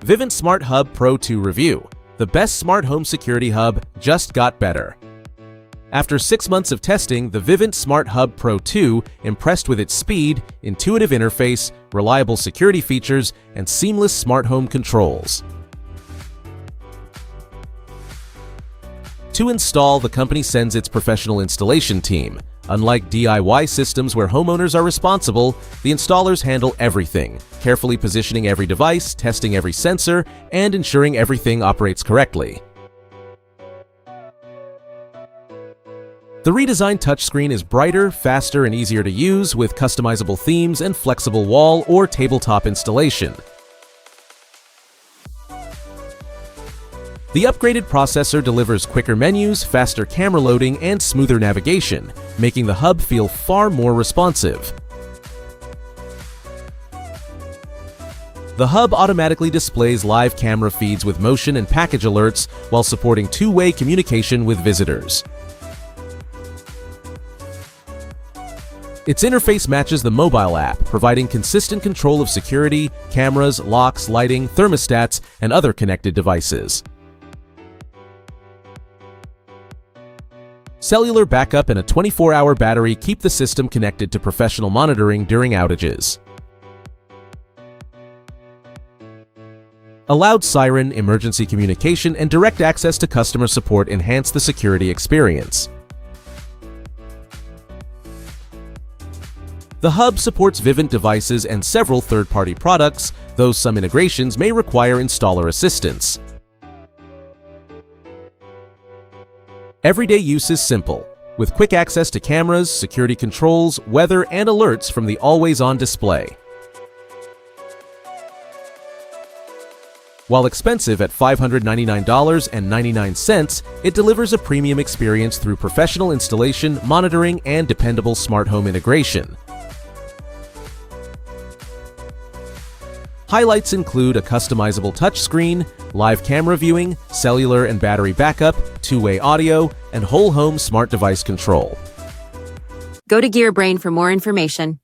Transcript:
Vivint Smart Hub Pro 2 review. The best smart home security hub just got better. After 6 months of testing, the Vivint Smart Hub Pro 2 impressed with its speed, intuitive interface, reliable security features, and seamless smart home controls. To install, the company sends its professional installation team. Unlike DIY systems where homeowners are responsible, the installers handle everything, carefully positioning every device, testing every sensor, and ensuring everything operates correctly. The redesigned touchscreen is brighter, faster, and easier to use with customizable themes and flexible wall or tabletop installation. The upgraded processor delivers quicker menus, faster camera loading, and smoother navigation, making the hub feel far more responsive. The hub automatically displays live camera feeds with motion and package alerts while supporting two-way communication with visitors. Its interface matches the mobile app, providing consistent control of security, cameras, locks, lighting, thermostats, and other connected devices. Cellular backup and a 24-hour battery keep the system connected to professional monitoring during outages. A loud siren, emergency communication, and direct access to customer support enhance the security experience. The hub supports Vivint devices and several third-party products, though some integrations may require installer assistance. Everyday use is simple, with quick access to cameras, security controls, weather, and alerts from the always-on display. While expensive at $599.99, it delivers a premium experience through professional installation, monitoring, and dependable smart home integration. Highlights include a customizable touchscreen, live camera viewing, cellular and battery backup, two-way audio, and whole home smart device control. Go to GearBrain for more information.